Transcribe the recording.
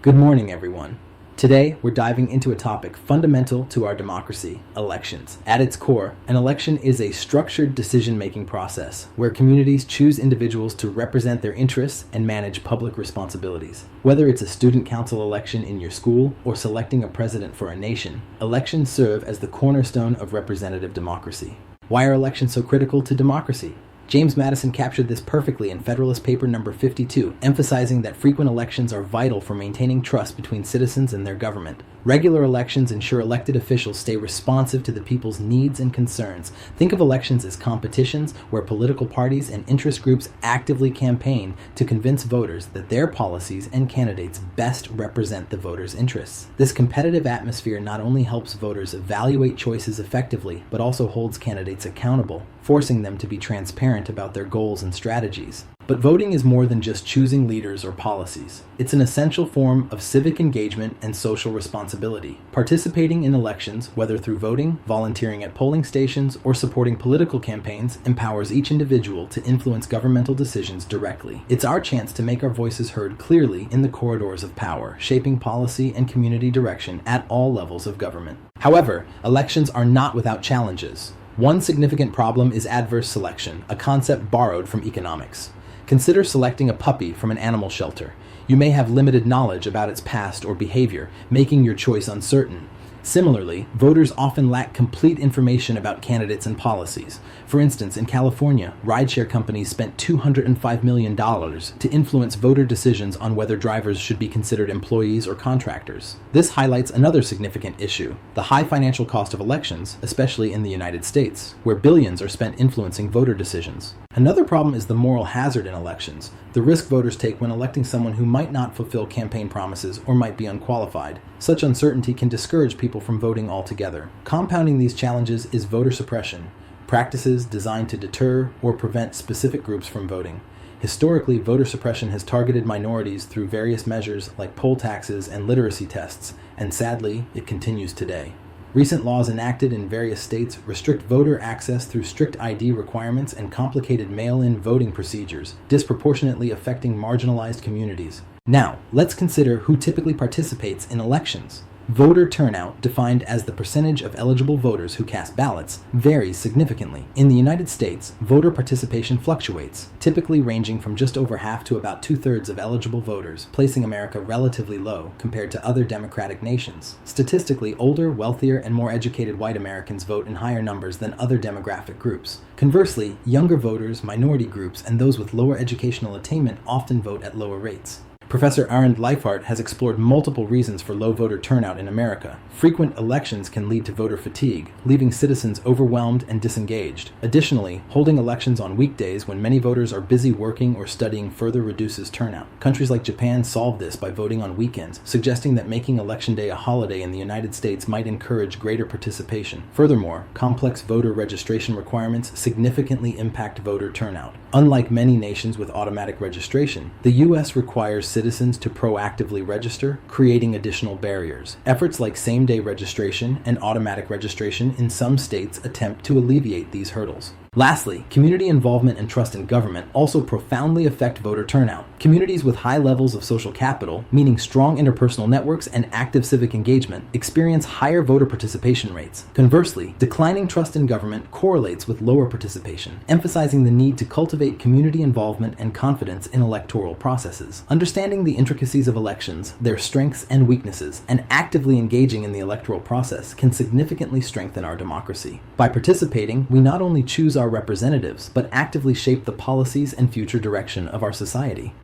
Good morning, everyone. Today, we're diving into a topic fundamental to our democracy, elections. At its core, an election is a structured decision-making process where communities choose individuals to represent their interests and manage public responsibilities. Whether it's a student council election in your school or selecting a president for a nation, elections serve as the cornerstone of representative democracy. Why are elections so critical to democracy? James Madison captured this perfectly in Federalist Paper No. 52, emphasizing that frequent elections are vital for maintaining trust between citizens and their government. Regular elections ensure elected officials stay responsive to the people's needs and concerns. Think of elections as competitions where political parties and interest groups actively campaign to convince voters that their policies and candidates best represent the voters' interests. This competitive atmosphere not only helps voters evaluate choices effectively, but also holds candidates accountable, forcing them to be transparent about their goals and strategies. But voting is more than just choosing leaders or policies. It's an essential form of civic engagement and social responsibility. Participating in elections, whether through voting, volunteering at polling stations, or supporting political campaigns, empowers each individual to influence governmental decisions directly. It's our chance to make our voices heard clearly in the corridors of power, shaping policy and community direction at all levels of government. However, elections are not without challenges. One significant problem is adverse selection, a concept borrowed from economics. Consider selecting a puppy from an animal shelter. You may have limited knowledge about its past or behavior, making your choice uncertain. Similarly, voters often lack complete information about candidates and policies. For instance, in California, rideshare companies spent $205 million to influence voter decisions on whether drivers should be considered employees or contractors. This highlights another significant issue: the high financial cost of elections, especially in the United States, where billions are spent influencing voter decisions. Another problem is the moral hazard in elections, the risk voters take when electing someone who might not fulfill campaign promises or might be unqualified. Such uncertainty can discourage people from voting altogether. Compounding these challenges is voter suppression, practices designed to deter or prevent specific groups from voting. Historically, voter suppression has targeted minorities through various measures like poll taxes and literacy tests, and sadly, it continues today. Recent laws enacted in various states restrict voter access through strict ID requirements and complicated mail-in voting procedures, disproportionately affecting marginalized communities. Now, let's consider who typically participates in elections. Voter turnout, defined as the percentage of eligible voters who cast ballots, varies significantly. In the United States, voter participation fluctuates, typically ranging from just over half to about two-thirds of eligible voters, placing America relatively low compared to other democratic nations. Statistically, older, wealthier, and more educated white Americans vote in higher numbers than other demographic groups. Conversely, younger voters, minority groups, and those with lower educational attainment often vote at lower rates. Professor Arend Leifert has explored multiple reasons for low voter turnout in America. Frequent elections can lead to voter fatigue, leaving citizens overwhelmed and disengaged. Additionally, holding elections on weekdays when many voters are busy working or studying further reduces turnout. Countries like Japan solve this by voting on weekends, suggesting that making Election Day a holiday in the United States might encourage greater participation. Furthermore, complex voter registration requirements significantly impact voter turnout. Unlike many nations with automatic registration, the U.S. requires citizens to proactively register, creating additional barriers. Efforts like same-day registration and automatic registration in some states attempt to alleviate these hurdles. Lastly, community involvement and trust in government also profoundly affect voter turnout. Communities with high levels of social capital, meaning strong interpersonal networks and active civic engagement, experience higher voter participation rates. Conversely, declining trust in government correlates with lower participation, emphasizing the need to cultivate community involvement and confidence in electoral processes. Understanding the intricacies of elections, their strengths and weaknesses, and actively engaging in the electoral process can significantly strengthen our democracy. By participating, we not only choose our representatives, but actively shape the policies and future direction of our society.